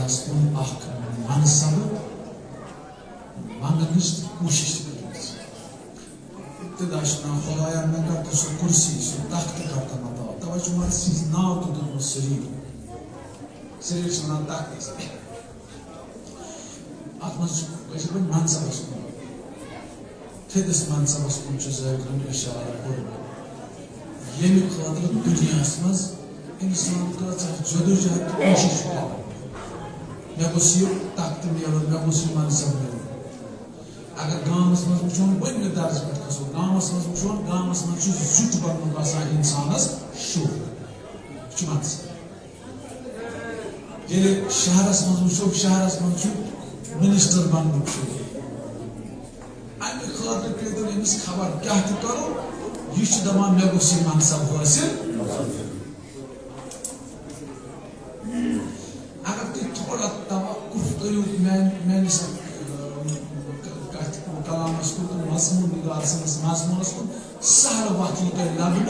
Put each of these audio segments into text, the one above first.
खुदास कुन मनसब मंगनच कोशिश इब्तदा खुदाया मैं कर तो सो कुर्सी सो तख्त करता मत तवज्जो मत सिज नाव तो दो शरीर सुना तख्त आत्मा कैसे बन मनसब को थेदस मनसब को जज़ाकन इशारा कर ये खातिर दुनिया मज इंसान का जदोजहद कोशिश कर मैं गोसियो तख्त मिलो मैं गोसियो मनसब मिलो अगर गाँवस मज वो बन दर्ज पे खसो गाँवस मज वो गाँवस मज जुट बन इंसानस शोक ये शहरस मज वो शहरस मज मिनिस्टर बन अमे खातिर करो अमिस खबर क्या करो यह दपान मे गोस मनसब हासिल अगर तुम थोड़ा तवक्कुफ करो मेस कलामस कुन मजमून निगार मजमूनस कुन सहल वत यी तुम लबन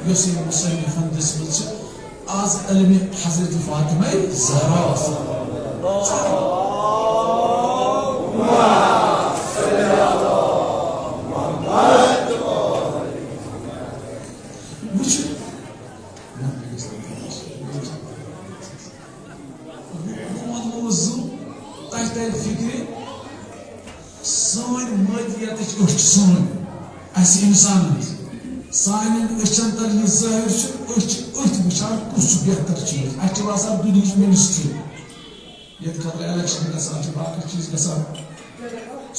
मुसन्निफन दिसमत आज इल्म हजरत फातिमा ज़हरा इंसान सान अचन तल यह ज़ाहिर वचान कुछ बेहतर चीज असान दुनिया मिनिस्ट्री ये खतर इलेक्शन गसान बाकी चीज गसान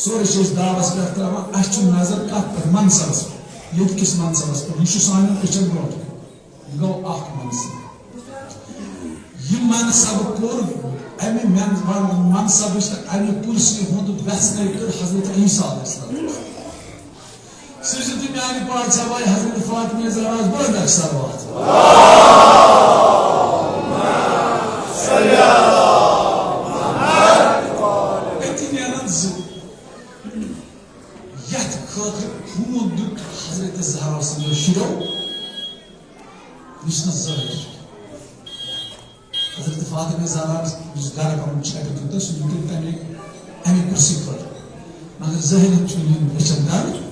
सोरे दावस पे त्रावान नजर कत पे मनसबस ये किस मनसबस पे यह सान अचन ब्रो यह गो मनसब यह मनसब कोर अमे मनसब अमे कुर्सी हुंद वेसन कर हजरत ईसा Sözü yani parçabayı Hazreti Fatıma Zahra bırak sarvat. Etiniyanın yat kadri kumunduk Hazreti Zahra'sında şiro Nişna zahir. Hazreti Fatıma Zahra rüzgara kamun çıkartıyor. Şimdi tane emi kursi var. Mağdur zahir çünkü yaşamdan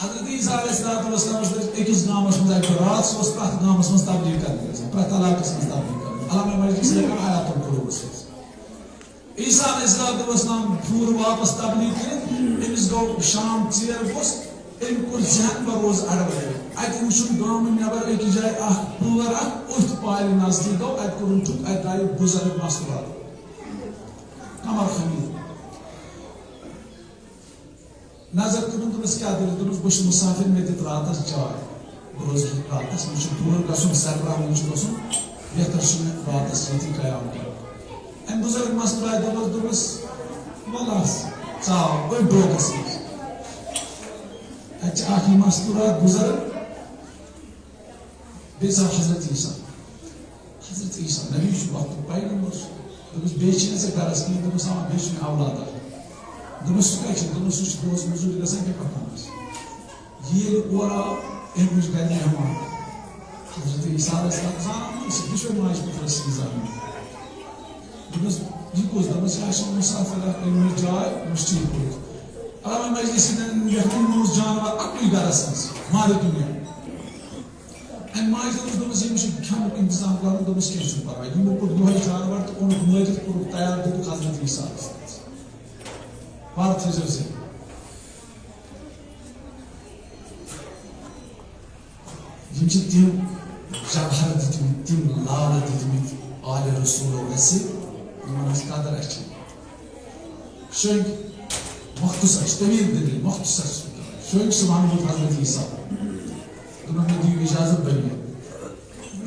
हजरत ईसा अलैहिस्सलाम अकिस गामस मज रात प्रत गामस मज तबलीग कर प्रत इलाकस मज तबलीग कर अल्लाह मजीद से आयातन करोस ईसा अलैहिस्सलाम पूर वापस तबलीग कर अमिस गो शाम चेर गोस अम कोर जहन पर रोज अड़वे अत वुन गाम नबर अकिस जाय पूर उथ पाल नजदीक गो अत कोर अत आय बुजुर्ग मस्तूरात कमर खमीर नजर कर क्या दिल बस मुसाफिर मे दित रात चाय रोज रात दूर गसन सरबराह गसन बेहतर रात ये कयाम कर अम बुजुर्ग मस्तुराय दोपस वलस चाव बड़ डोगस अख मस्तुरात बुजुर्ग बे हजरत ईसा नबी वक्त पैगंबर बे गरस कहीं बे औलाद दोस रोज मजूरी गसान क्या पकान ये ओरा अमुच गर मेहमान हजरत ईसा बे माज पुत्रस दोस यह कस दोस मुसाफिर जाय ठीक पे अल्लाह मजलिस जानवर अकल गरस मारे दुनिया अम माज दोस खेमुक इंतजाम कर क्या पर्वा यमो पुट यह जानवर तो ओन नरित कोर तैयार दिख हजरत ईसा बात से तम जवाहर दितमित तम लाल दितमित आल रसूल कदर शोक मख्तसर तवील दलील मख्तसर शोक सुबह हजरत ईसा मे दिव इजाजत बन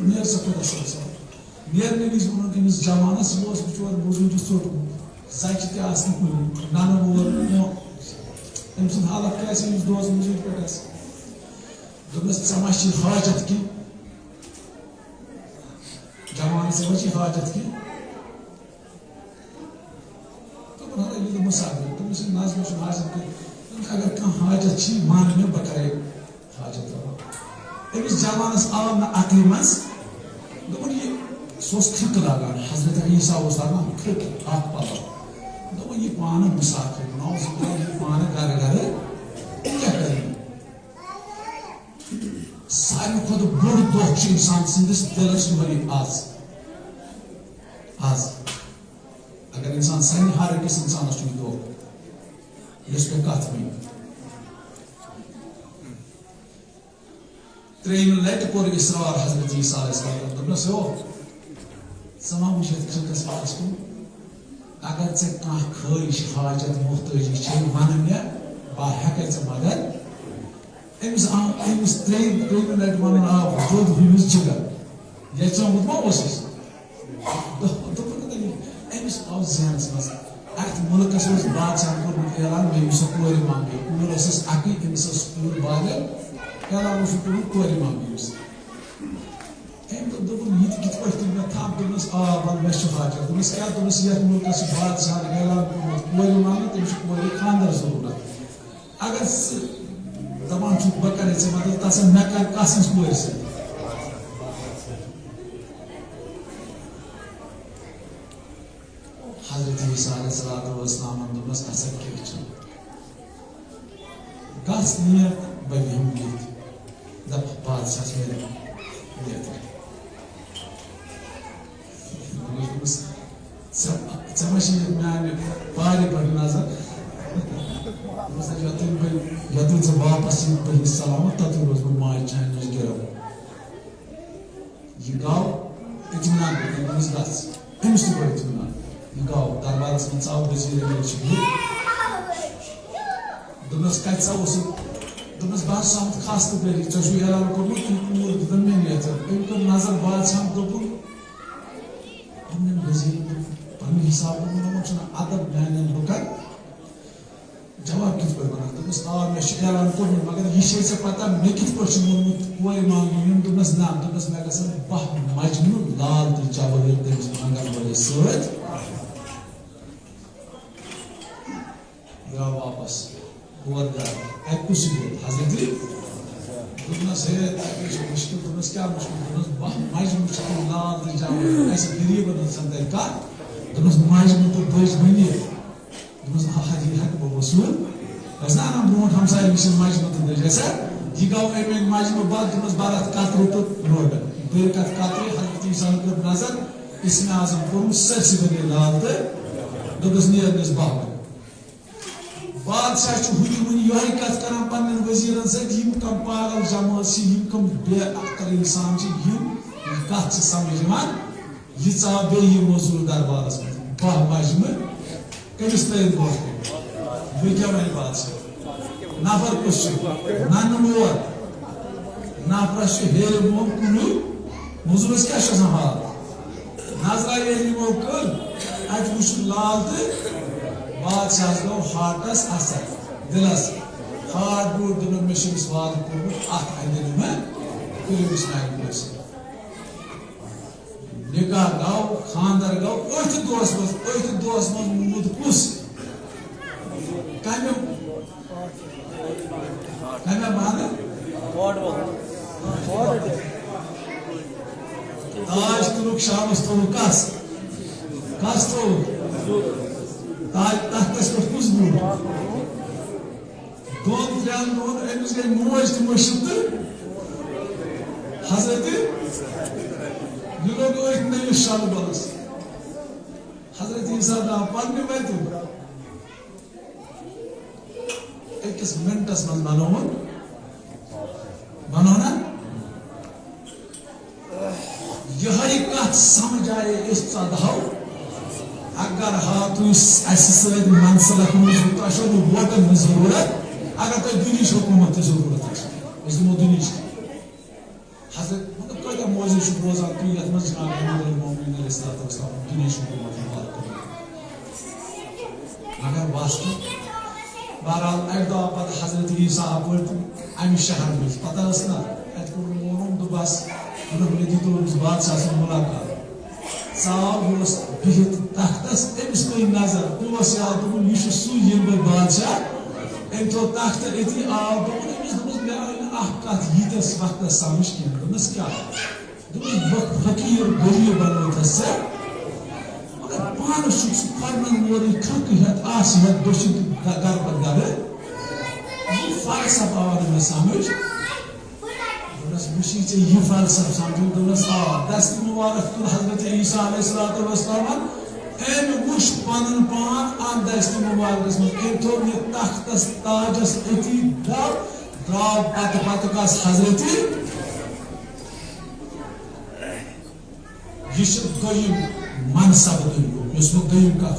नेर सा नेरने विज वो अमिस जवानस यह बिचोर मोजूद चोटमुत सच नन वोल अम सद हालत क्या दोस मजूद पे दोपस मा हाजत कि जवान से मा हाजत कि मुसाफिर तमिस नजम हाजत अगर कह हाजत मान मे बह करे हाजत अमिस जवानस आव न अकल मज सोस खिक लगान हजरत ईसा उस लगान खिक आँख पाला तो ये पाना मुसाफिर बनाओ उसको ये पाना घर क्या करें सारे खुद बुढ़ दोष इंसान सिंधिस दिलस वही आज अगर इंसान सही हर किस इंसान उसको दो इस पे काट में त्रेन लेट कोर इसरार हजरत ईसा अलैहिस्सलाम तो न सो समा मुझे किस बात को अगर से का ख्वाहिश हाजत मुख्ताजी छे वनने बा हके से मगर एम्स ट्रेन लेट वन आप जो व्यूज जगह ये तो मुझे ओसिस तो पता नहीं एम्स आउ ज़हन मस अत मुल्क से बादशाह को ऐलान में सकोरी मांगे पूरा सस आकी एम्स स्कूल बागे ऐलान उसको कोरी मांगे एम तो दो ये कित पड़ती में था दोनों बल में शुभाजा दोनों क्या दोनों ये मुल्क से बादशाह ऐलान कोरी मांगे तो उसको कोरी खानदार जरूरत अगर तमाम चुप बकर से मतलब तासे नका कासिस कोरी से हजरत ईसा अलैहिस्सलाम दोनों का सब कुछ गास नियर बहम गीत द बादशाह मेरे समझ में पारी पर नजर यदि से वापस पे सलामत तक रोज माय चाहे नज गिरो ये गाँव इतना इस गास इम्स तो इतना ये गाँव दरबार से इंसान वज़ीर में चुनी दोनों का ऐसा उस दोनों बादशाह खास तो बेरी चुशु ऐलान को मुझे पूरे दिन में नहीं आता इनको नजर बादशाह तो हमने वज़ीर पन्नी हिसाब में मुझे आदब मैंने लोगा जवाब किस पर बना तो उस आवाज़ में ऐलान को मगर ये चीज़ से पता मैं किस पर चुनूँ कोई मांगी यूं तो बस नाम तो बस मैं कैसे बाह मजनू लाल तो चावल एक दिन मांगा बोले सोच या वापस और जा एक कुछ भी हज़रत दुनिया से मुश्किल तो बस क्या मुश्किल तो बस बाह मजनू चावल लाल तो चावल ऐसे गिरी बना सकते हैं का तो बस मजनू तो दोष बनिए दोस्त हाजी हक बवसूल ऐसा ना ब्रोट हम सारे मिशन माजनो तो जैसा जिगाव में माजनो बाद दोस्त बारात कातरे तो रोड बेर कातरे हजरत ईसा को नजर इसमें आजम को सर से बने लाल तो दोस्त नियर निस बाप बादशाह चु हुई हुई यही कत करम पन्ने वजीरन से यम कम पागल जमा सी यम कम बे अक्ल इंसान ची यम कत समझ मान ये चा बे ये मौजूद दरबार में बाह माजनो कमिस तैयार बोलते वो क्या मेरी बात है नाफर कुछ नानुमोर नाफरश हेर मोम कुलू मुझे क्या शज़ाहा नाज़रा ये निमो कर आज मुझ लाल ते बादशाह को हार्टस असर दिलस हार्ट बोर्ड दोनों मिशन स्वाद को आठ आइंदे में कुछ मिसाइल बस निकाह गाँव खानदार गाँव ओठ दोस्त मुझ कुछ काहे माने ताज तुलुक शामस तो कास तो ताज तख्तस पर कुछ बोल दोन त्रेन दोन एमिस गई मोज तो मशुद्ध हजरत लोग एक नई शाल बरस हजरत ईसा ना पन्ने में तो एक किस मिनटस में बनाना यह एक बात समझ आए इस सदाव अगर हाथ ऐसे मंसलक मुझे वोटन में जरूरत अगर कोई दुनिया हुकूमत की जरूरत है इसलिए दुनिया हजरत मतलब कोई का मौजूद रोजा की अदमत जनाब मोमिन अलैहिस्सलाम दुनिया हुकूमत बात करें अगर वास्तव बहरहाल एक दो पता हजरत ईसा पर अमी शहर में पता है ना एक मोनम तो बस उन्होंने दी तो उस बादशाह से मुलाकात साहब उस बिहत तख्तस एमिस कोई नजर उस याद तो यीशु सुयम बादशाह एक तो तख्त इतनी आब तो एमिस में आह कत यीतस वक्त समझ के दोनस क्या फकीर गरीब बनोत से मगर पान फर्मन मोरी खक हत आस हत दोषी घर पर घर ये फलसफा आव में समझ दोनस मुशी से ये फलसफा समझ दोनस दस्त मुबारक तुल हजरत ईसा अलैहिस्सलातु वस्सलाम एम मुश पानन पान आन दस्त मुबारक में ए तो ये तख्त ताजस अति द्राव पत कास हजरत यह गयम मनसब गयम कत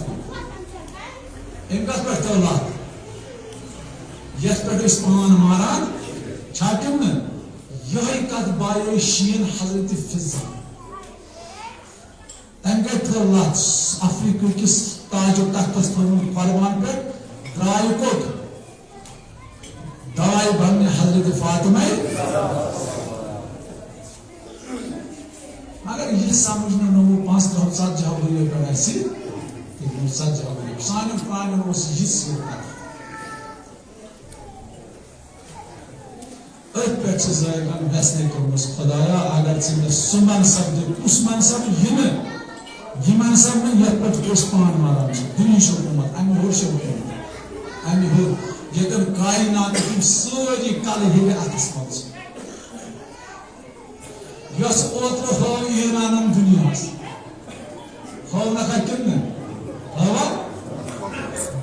अम कत पे तौलात ये पान मारान छाटिम न यही कत बायो शीन हजरत फिजा तम गई तौलात अफ्रीका किस ताजो तख्तस फरमान पे द्राय कोट दवाई बनने हजरत फातिमा अगर ये समझना न वो 5-7 जहां पढ़ाई तो 7 जहां सान प्राण उस ये पे जायगान वैसने कर्मस खुदाया अगर से सुमन शब्द उस मनसब ये मनसब में यह पे पान मारा दुनिया हुकूमत अमि होश हुकूमत अमि हो ये कायनात सारी कल हे अतस मज यस ओत्र हो ईरान दुनिया हो नखा किन हवा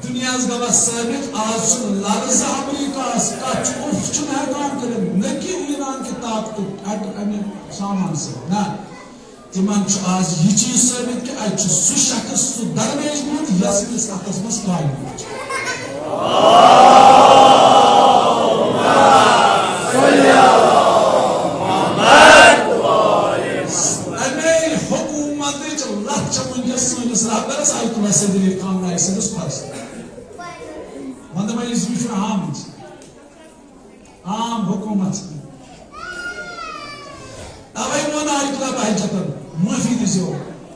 दुनिया गवा साबित आज लर्ज अमेरिका कच उफ छु हरकान कर न कि ईरान की ताकत अट अमि सामान से ना तिमन आज ये चीज साबित कि आज सु शख्स सु दरवेश मुत यस इस अतस मस कायनात आम हुकूमत अवे मोना आयतुल्लाह भाईचतन माफी दिजो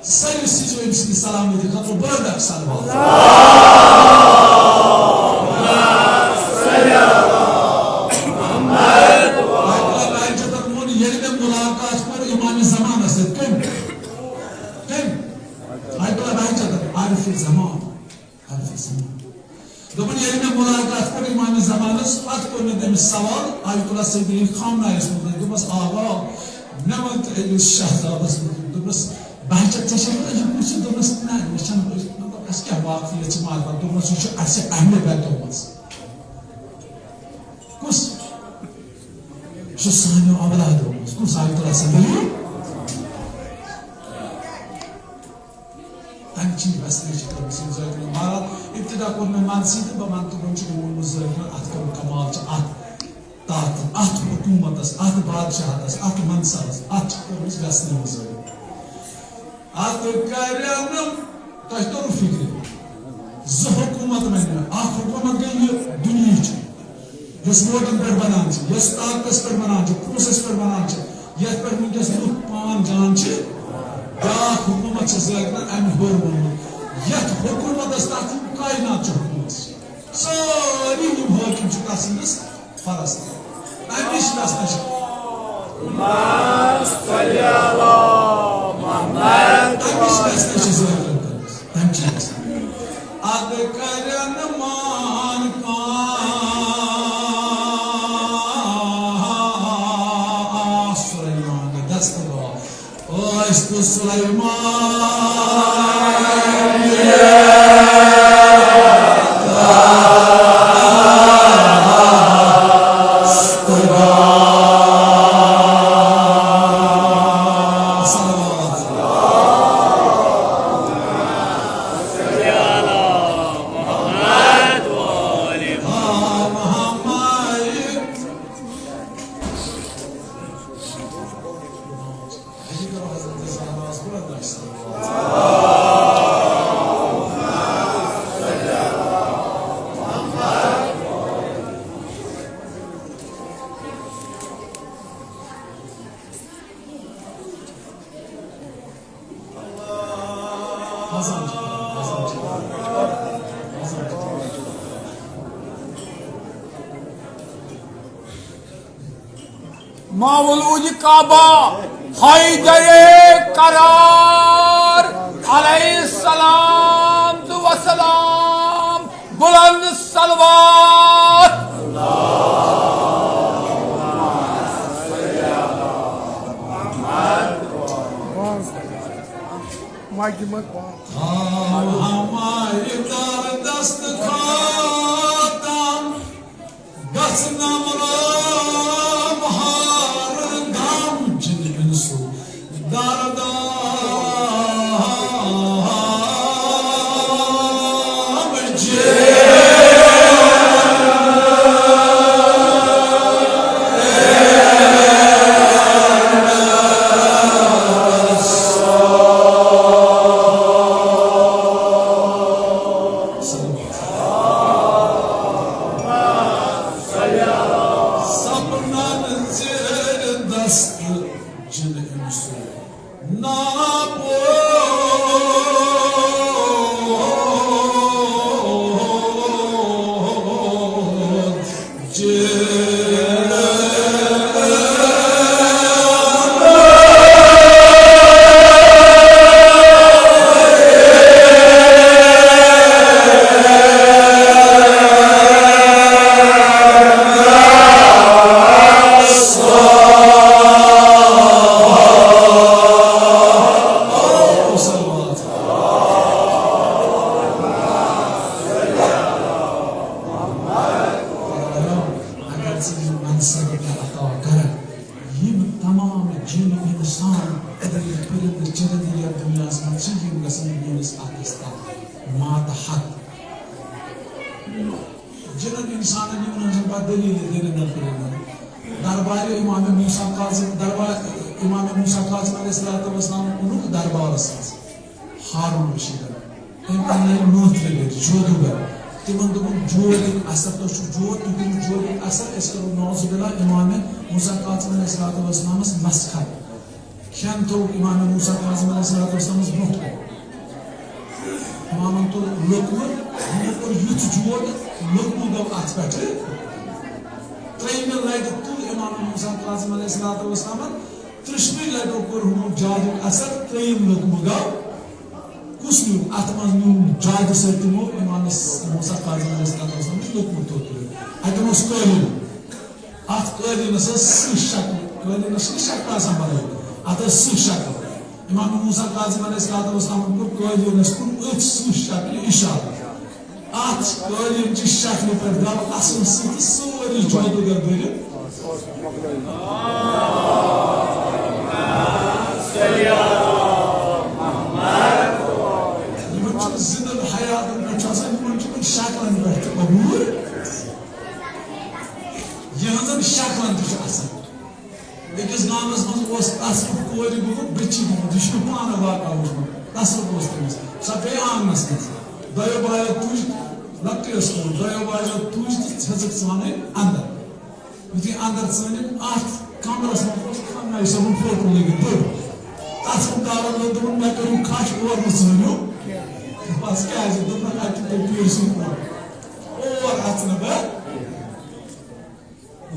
सही सिजो इमसी सलाम दे खतो बरदा सलाम आयतुल्लाह भाईचतन मोन येले मुलाकात पर इमाम ज़मान से कम आयतुल्लाह भाईचतन आरिफ ज़मान दोपन ये मुलाकात पर इमाम ज़मानस अत को ने सवाल आयतुल्लाह सैयदी खामना इसमें तो बस आगा नमत शहजादा तो बस बाहर तशक्कुर ये कुछ तो बस ना निशान मतलब बस क्या वाकई ये माल पर तो बस ये ऐसे अहले बैठो बस कुछ जो सानो औलाद हो कुछ आयतुल्लाह सैयदी तंची बस नहीं कर सिंह मारा इब्तिदा को में मानसी तो बमान तो बंच को मुझे अतकम कमाल च अत हुकूमत अत बादशाह अत मनसब अत को इस गसने मुझे अत करनम तो फिक्र ज हुकूमत में अत हुकूमत गई दुनिया च यस वोटन पर बनान च यस ताकस पर बनान च प्रोसेस पर बनान च यस पर मुझे लुक पान जान च या हुकूमत से ज़्यादा अम होर मोहम्मद यत हुकूमत अस्तात कायनात हुकूमत सारी हाकिम चुका सिंदस फरस अमिश नस्नश मास्तयाला मोहम्मद अमिश नस्नश ज़्यादा तंजीस अद करन मान का सुलेमान दस्तवा इसको सुलेमान मावलूद काबा हैदरे करार अलैहिस्सलाम व सलाम बुलंद सलवात हमारे दस्त खातम गसनम राम हार दाम जिन इंसु Darda Imam Musa Kazim aleyhisselam bu koyduğunuz bu üç şakli inşallah. At koyduğunuz şakli perdal asıl sıkı sıvırı çoğdu gördüğü. Bunun zindel hayatın uçasın bunun şaklan verdi. Obur. Yanında şaklan düşersin. Because namaz was asıl koyduğu bu biçim düşmanı var kavuşma. Nasıl dostumuz? Sapey anlasınız. Dayabaya tuş nakliyorsun. Dayabaya tuş çocuk sana anda. Bütün anda sana art kamerasına kamera sabun fotoğrafı gidiyor. Asıl davranışında bunun ne kadar kaç var mı sanıyor? Başka acı bunun akıllı yapıyorsun. O var aslında be.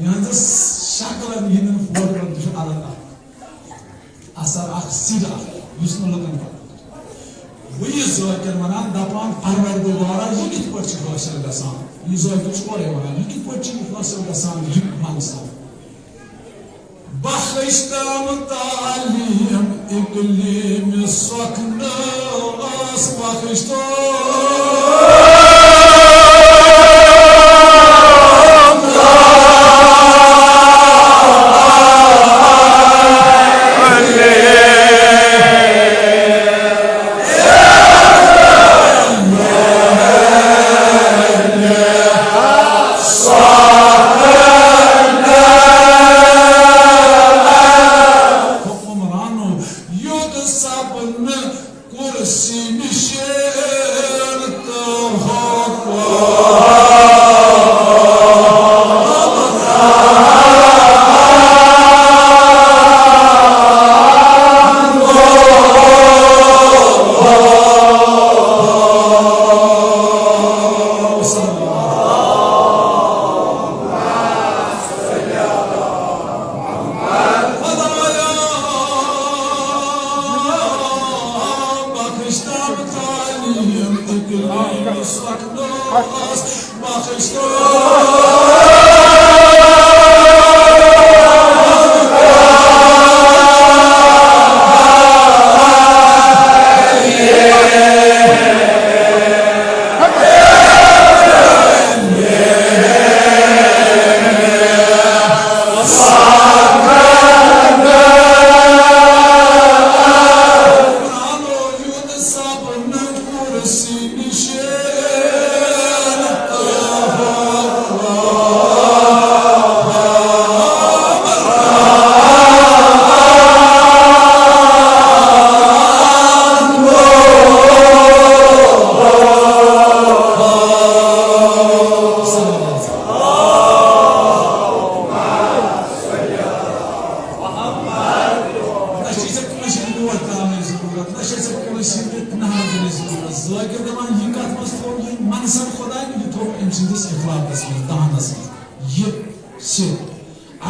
Yalnız şakalar yine fotoğrafı düşün alana. Asar aksida Yusnulukun var. Bu yüzden manan dapan parverdegara yukit parçı hasil gasan. Yüzden kuş kore manan yukit parçı hasil gasan yük mansan. Bahşişta mutalim iklim saknas bahşişta. Kursi mişer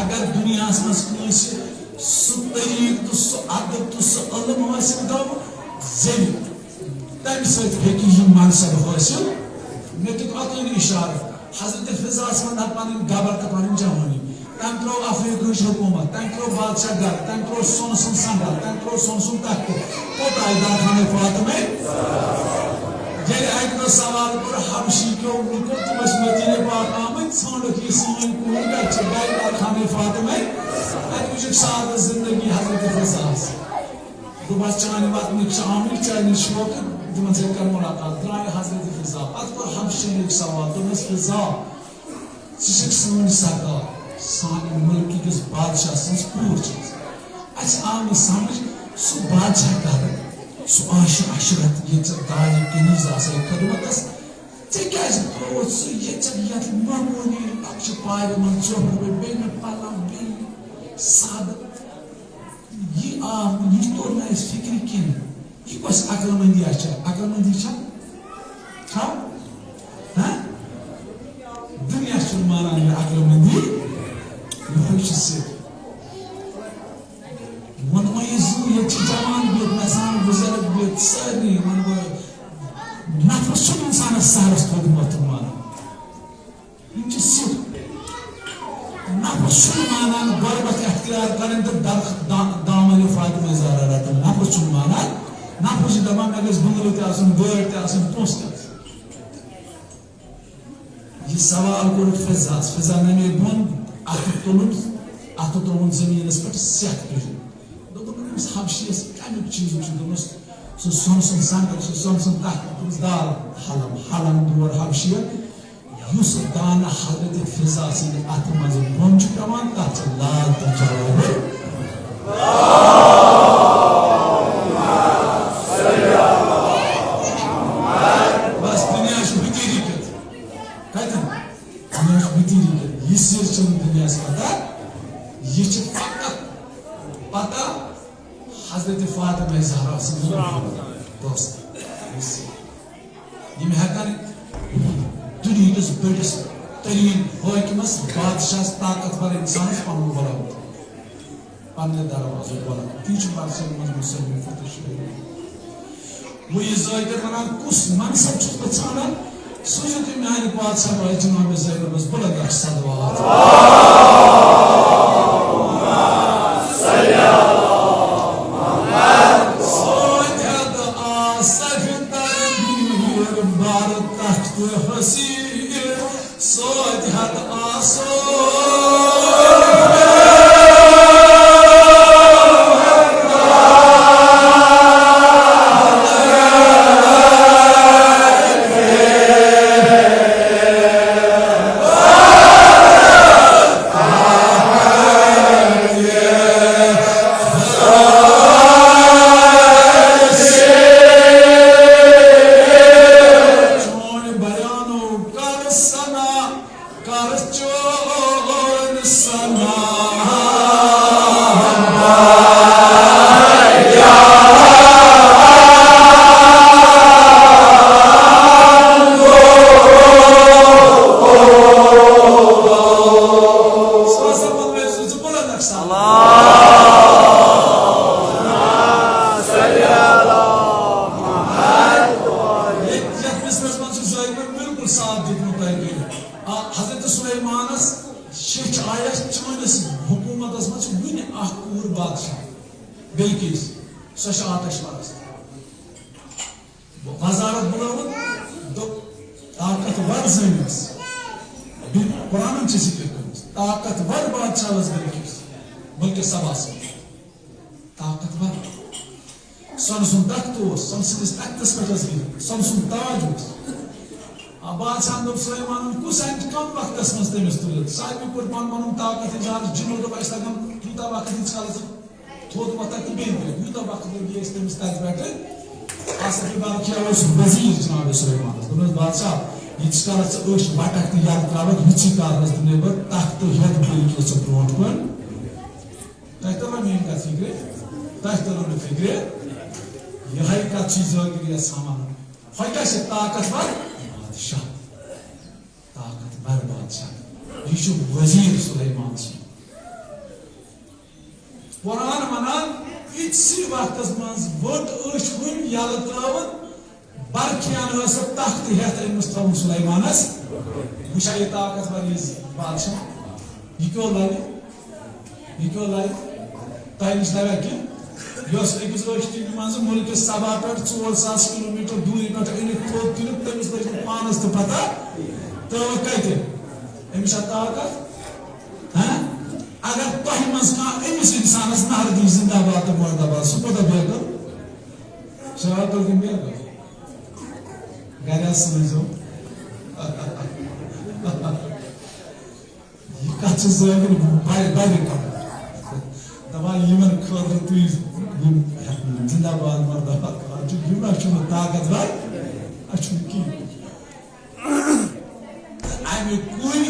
अगर दुनिया मज सह तरीक तो सह अदब तो सह अलम हासिल गो तम सह मनसब हासिल मे तुक अतन इशार हजरत फिजास मन पन गबर तो पन जवानी तम त्रो अफ्रीकन हुकूमत तम त्रो बादशाह घर तम त्रो सोन सुन संभाल तम त्रो सोन सुन तख्त कोत आयदा खाने फातिमे जब एक दो सवाल पर हबशी क्यों मुल्कों तो बस मदीने पाक आमद सोन की सोन को गए खाने फातिमे आज मुझे साथ जिंदगी हजरत फिजास तो बस चाने बात में शामिल चाने शौक जो मन से कर मुलाकात द्राय हजरत फिजास आज पर हबशी एक सवाल तो बस फिजास शिक्षक सोन सरदार साने मुल्क की किस बादशाह संस पूर चीज अच्छा आम समझ सु बादशाह का सु आशरत ये दाय कनीज आसे खदमतस ते क्या तो सु ये चलियत मामूली अक्ष पायर मन चोर बेन पाला बेन साद ये आम ये तो ना इस फिक्र किन ये बस अकलमंदी अच्छा हाँ हाँ दुनिया शुमारा में अकलमंदी से मन ये जवान बेत नसान बुजुर्ग बेत सारी मन नफस इंसान सारस थोड़मत मान नफस माना बरबत अख्तियार करें तो दामन फातिमा ज़हरा रटन नफस माना नफस दमा में अगर बंगलो ते आसन गोर ते आसन पोस ते ये सवाल को फिजा ने में बन अतुन जमीन पे सेट दोपस हबशीस कमुक चीज दोपस सह सोन सुन संगर सह सोन सुन तथ दाल हलम हलम दोर हबशिया युस दान हजरत फिजा सिंह अत मज बोन पेवान तथ लाल तो जवाब बस दुनिया बितीरी कतन दुनिया बितीरी यह सिर दुनिया पता यह पता हजरत फातिमा ज़हरा दोस्त हेकान दुनिया बड़िस तरीन हाकिमस बादशाह ताकतवर इंसान पन बुलाव पन्ने दरवाजे बुलाव ती बादशाह मज मुसलमान वो ये ज़ाहिर वनान कुस मनसब बह ान सोचो कि मेरे बादशाह भाई जनाब ज़ाहिर बस बुलंद सलवात मुल्कस मज वुनि अख कूर बादशाह बिल्किस सो आतश परस्त वजारत बुलावन ताकतवर जमिस कुरान जिक्र कर ताकतवर बादशाह बिल्किस बल्कि सबा ताकतवर सन सुन तख्त सन सिंदिस तख्तस पे सन सुन ताज बादशाह दोप सुलेमान कुस कम वक्त मज तमिस तुल सारे पे पन ताकत इजहार जिनो दोप लगन यूता वक्त काल थोद वत तो यूता वक्त लगे तमिस तथ पे बादशाह वजीर जनाब सुलेमान दोपस बादशाह यीच काल वटक तो याद त्रा यीची काल दिन बह तख्त हेद बिल्कुल ब्रोट कन तह तर मेन कथ फिक्र तह तर फिक्र यह कत जगह सामान वह क्या ताकतवर बादशाह ताकतवर बादशाह यह वजीर सुलेमान कुरान वनान इसी वक्त मज वोट वन यल त्रावन बरखियान तख्त हेत अमिस थवन सुलेमानस वुचा यह ताकतवर बादशाह यह क्यों लगे तह नश लगा कि अकिस मज मुल्क सबा पे 4,000 किलोमीटर दूरी पे थोद तुल तमिस लग पानस तो पता तो कत अमिस ताकत अगर तह मज अमिस इंसानस नहर दी जिंदाबाद तो मुर्दाबाद सह कोता बेहतर सवाल तो दिन बेहतर घर समझो यह कत बह दपा यमन खतर तुम जिंदाबाद मुर्दाबाद ताकतवर अमे कुन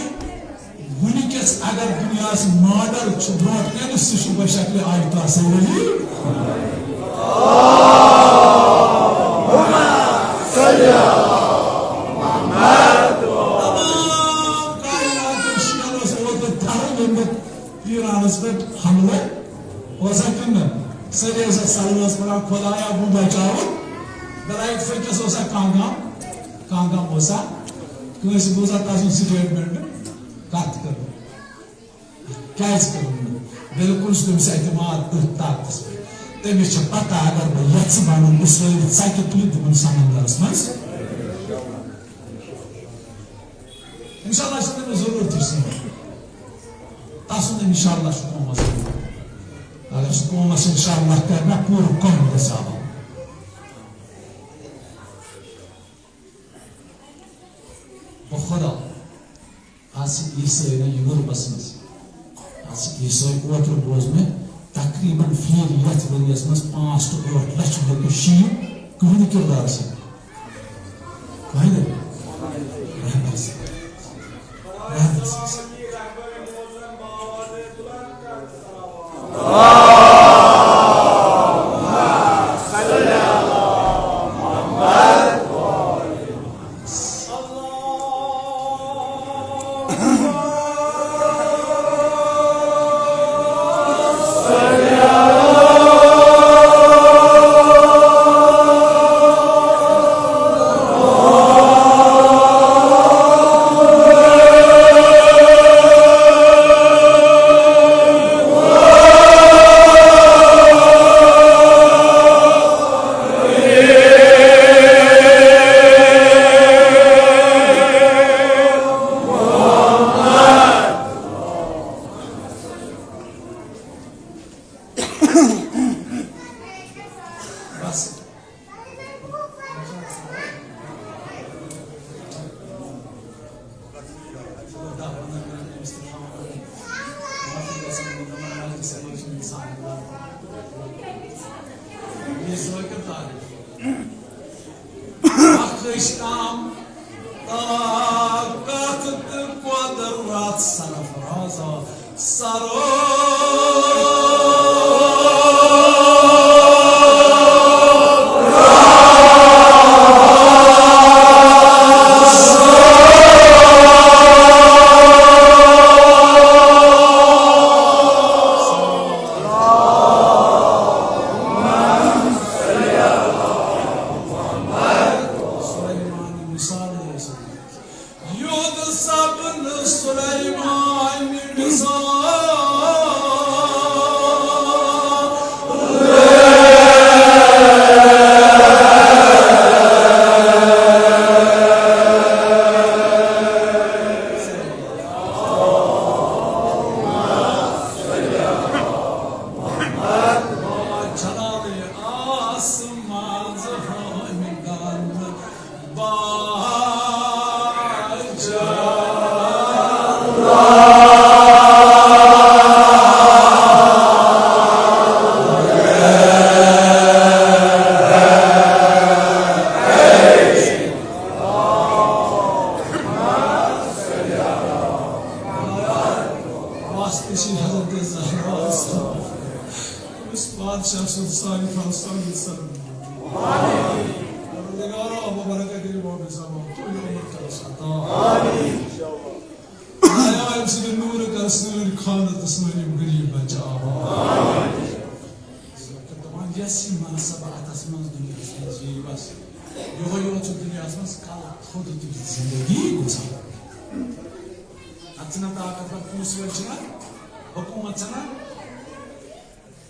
वुनिकस अगर दुनिया मॉडल ब्रोट कन सह बशक्ल आयता सही ईरानस पे हमला सरे सलमस पड़ा खुदाया वो बचाओ दराइट फिरकस कांगाम होसा कंस बोसा तासु स्टेटमेंट कत कर क्या बिल्कुल तमिस एतमाद ताकत तमिस पता अगर बह यथ बन इसराइल सके तुल तमन समंदरस मज इंशाल्लाह तमिस जरूरत तस इंशाल्लाह अगर कौमस इंशाल्लाह करना पूरा कौम गसावा खुदा आज ईसाई ने यूरोपस मज आज ईसाई ओत्र बोज में तकरीबन फीर यथ वरियस मज 5 to 8 लाख लोग शीर कहने किरदार से कहने Suleiman misal उस बादशाह सुल्तान फाउस्तान सर दिगारो अबू बरकत के वो बेसाबो तो ये उम्र का साता आमीन आया इस नूर का रसूल खान तस्मानी गरीब बचा आमीन तमाम जैसी मनसब आसमान दुनिया से जी बस यो तो दुनिया आसमान का खुद की जिंदगी गुजार अच्छा ताकत पर पूछवर चला हुकूमत चला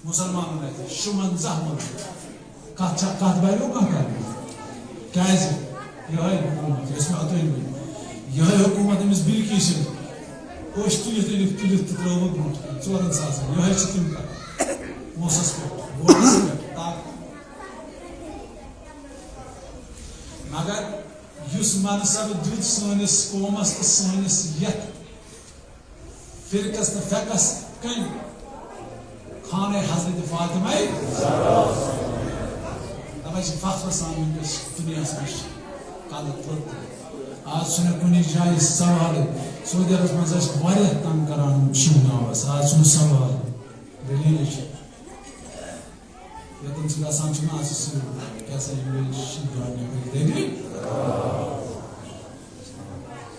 मुसलमान रहते शुमन जहमन काचा कातबाइलो का क्या है यह हुकूमत इसमें आते ही यह हुकूमत में इस बिल की से कोश तुलित त्रोवक चोरन सास यह चितिम का मोसस पे वोटस पे ताक मगर युस मनसब दुद सोनिस कोमस सोनिस यत फिरकस न फकस कहीं खाने हज़रत फातिमा तबे फख्र सान दुनिया कल तुत आज कुछ जाए सवाल सऊदी अरब मज तंग कर शिवनावस आज सवाल दलील यतन आज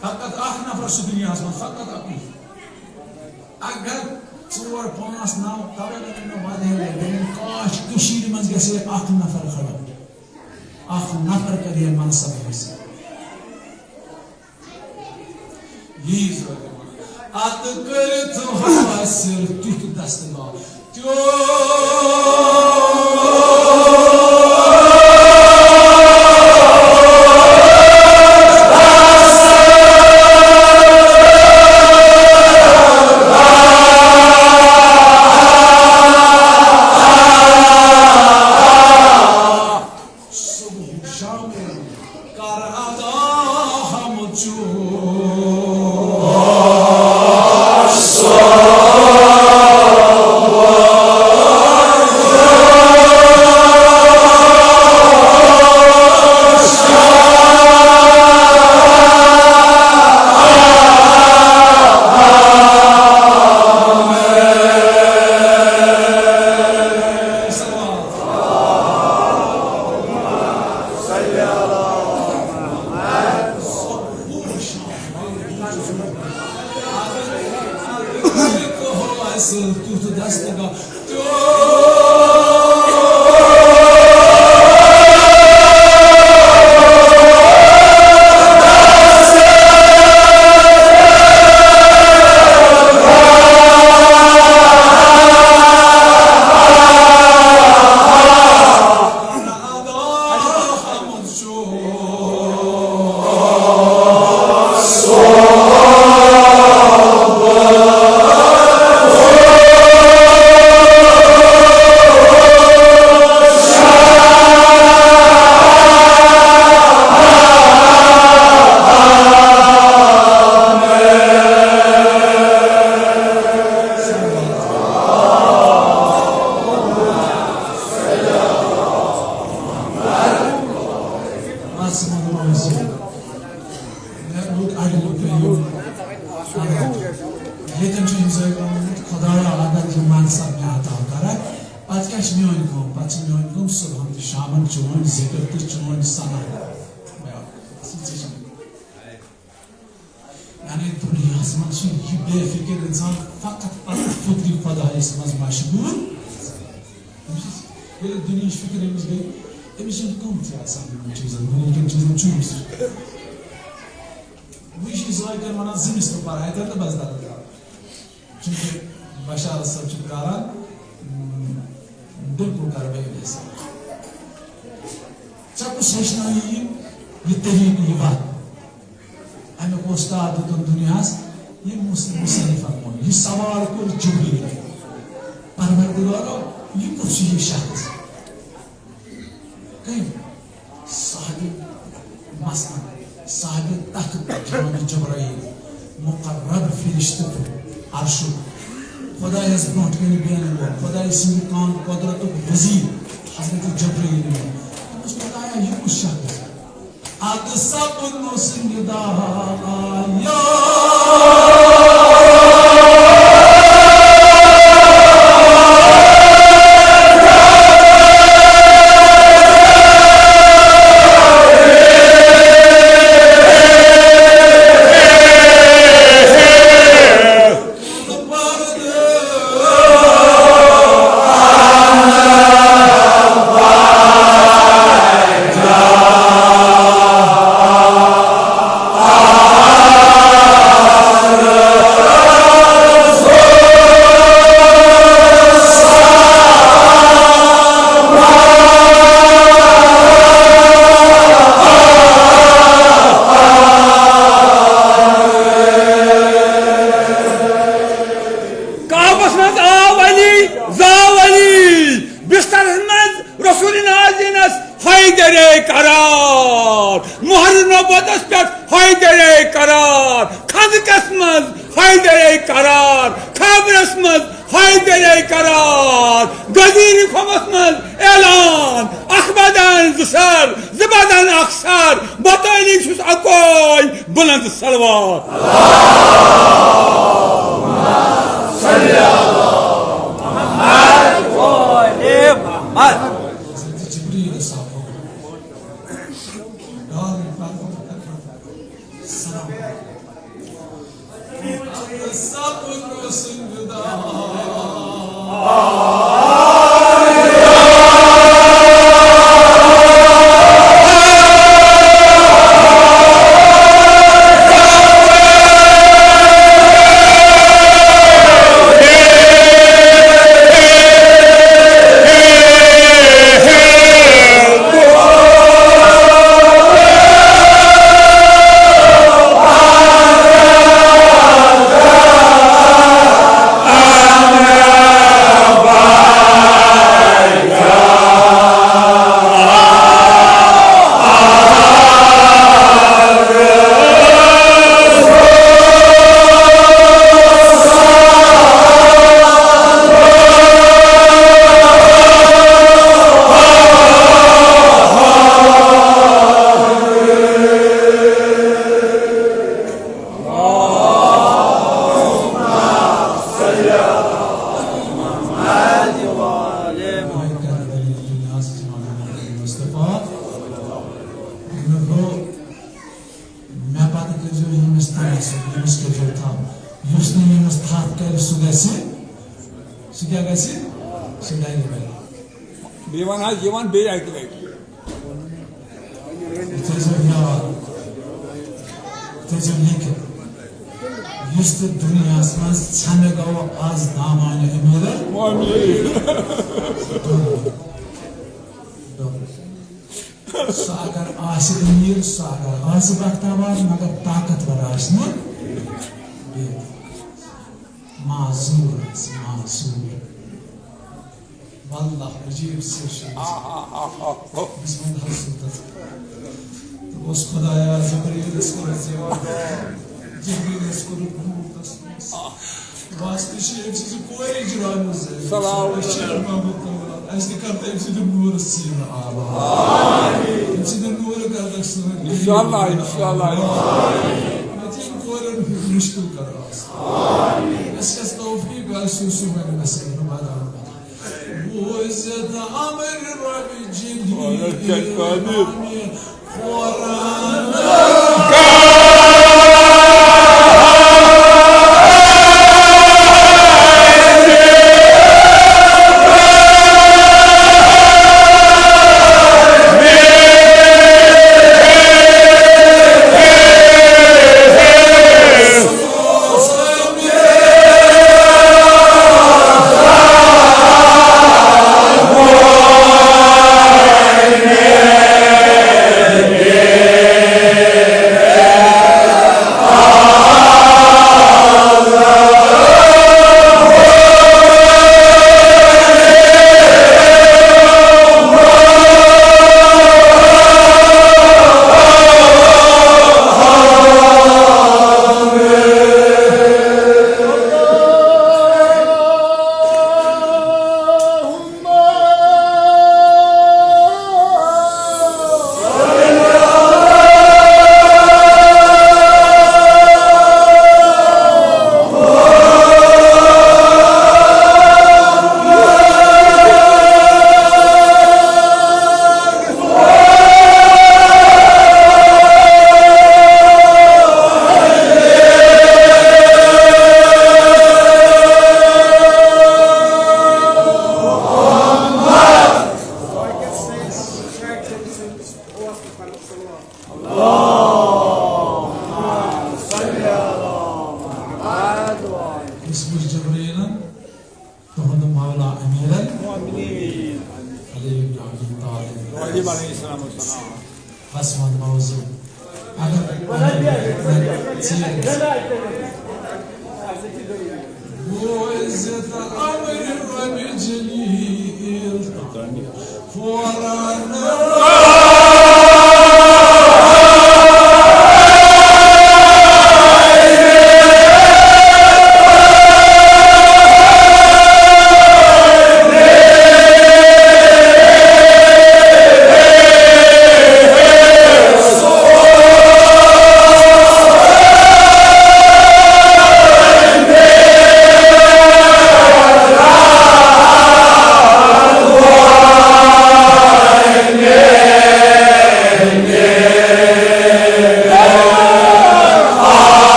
फकत नफर दुनिया मज फकत अगर 4, 5, 9 तबे काश मज ग नफर खड़ा नफर कर मनसब अत कर हासिल तुथ दस्तगार बेफिक्र इंसान फकत फिक्र खुदायस मज मशगूल दुनिया फिक्र अमिस गई अमिस कम चीजन चीजन चूस वह जाकर वन जमिस तो पढ़ाई तो बस चूंकि बशार सब प्रान बिल्कुल कर चुस हेचन यह तरीक यह वत अमुक उस्ताद दुन दुनिया ये मुसन्निफन मोन यह सवाल कोर जिब्रील परवरदिगारो यह कुछ यह शख्स कहीं साहिब मसलन साहिब तख्त जनाब जिब्राइल मुकर्रब फरिश्ते अर्श खुदायस ब्रोट कन बेन खुदाय सिंह कान कुदरत वजीर हजरत जिब्राइल खुदाया यह कुछ शख्स अद सब नुसिंदा या कसमज हैदरे करार खबरस मज हैदरे करार गजीर खमसमज ऐलान अखबदान जुसर ज़बादान अक्सर बताइली शुस अकोई बुलंद सलवात Yevan bey activate. Yüzde dünyasımız Senegal az damane emirer. Sagar aşı emir, sagar aşı bakta var, magar takat var aşını. Mazur, mazur. Vallahi acayip bir şey. Bismillah sultan. Os Khudaya Jibril eskuru zewa. Jibril eskuru buhtas. Vastu şerif sizi koy icranız. Salam. Asli karta hepsinin nuru sıyla Allah. Hepsinin nuru kardeşsin. İnşallah, inşallah. Metin koyun müşkül karas. Esas tevfik ve süsü ve mesele bana. وإزت أمر رب جديد Hasman mavzu. وإزت أمر الرب جليل فورانا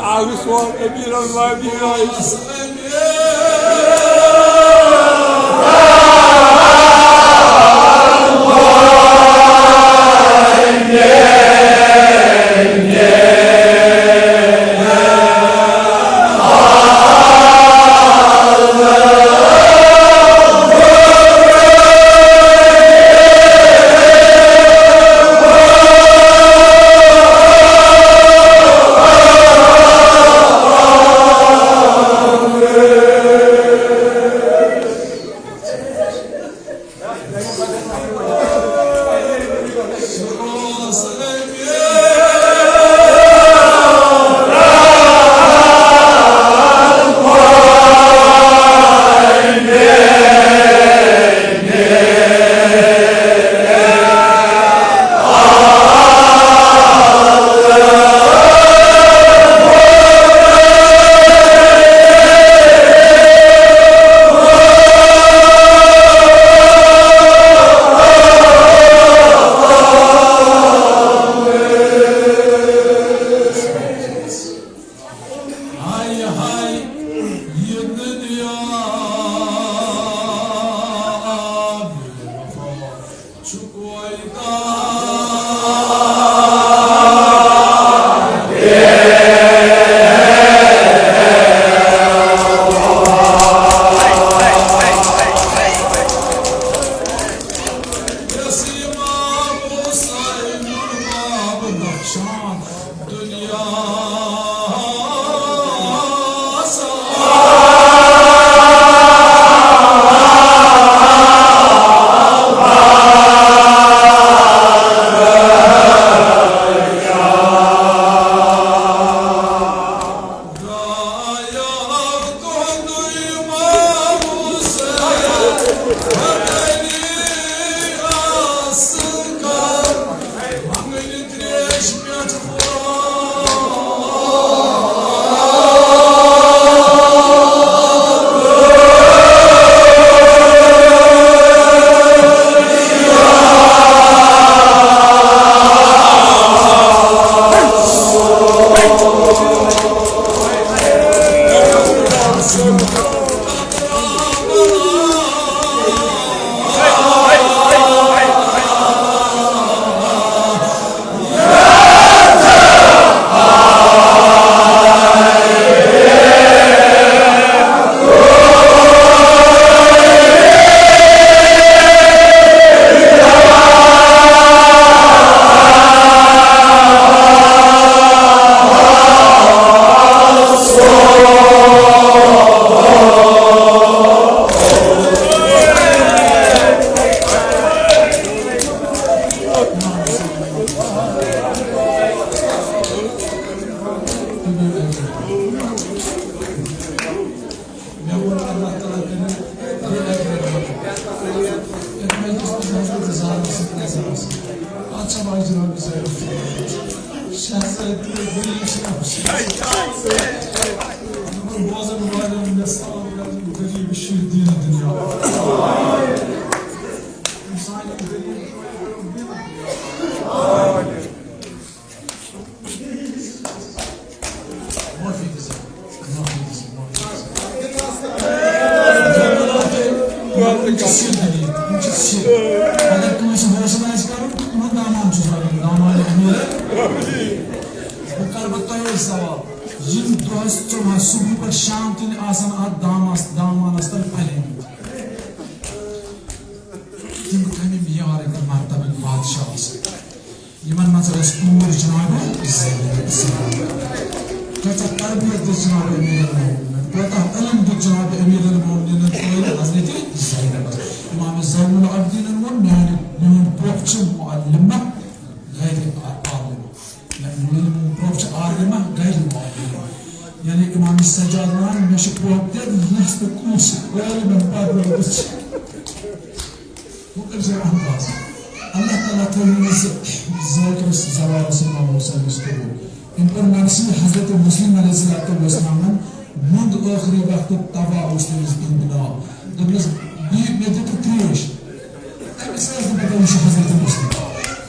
Abi soğan emir Allah emir Allah.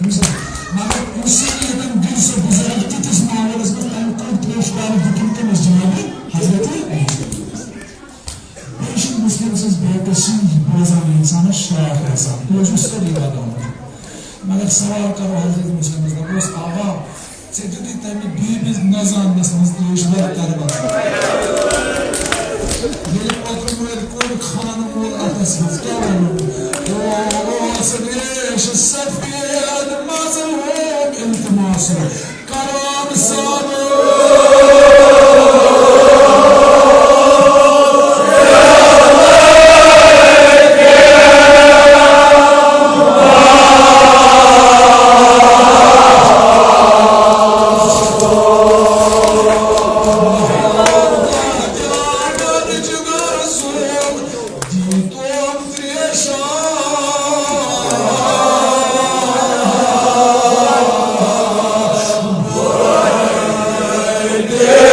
Mesela सो गुजरात तिस मामले में तम कम पेश कर दिखन कम जनाब हजरत पेश मुस्लिम से बेकसी बोझान इंसान शाख ऐसा बोझ सरी वाला मगर सवाल करो हजरत मुस्लिम का बस आवा से जुदी तम बीबी नजान नसमस देश वर करवा ये पत्र में कोई खान और अतस क्या बोलूं ओ सदेश सफेद मजलूम इल्तिमास करम सानो Yeah.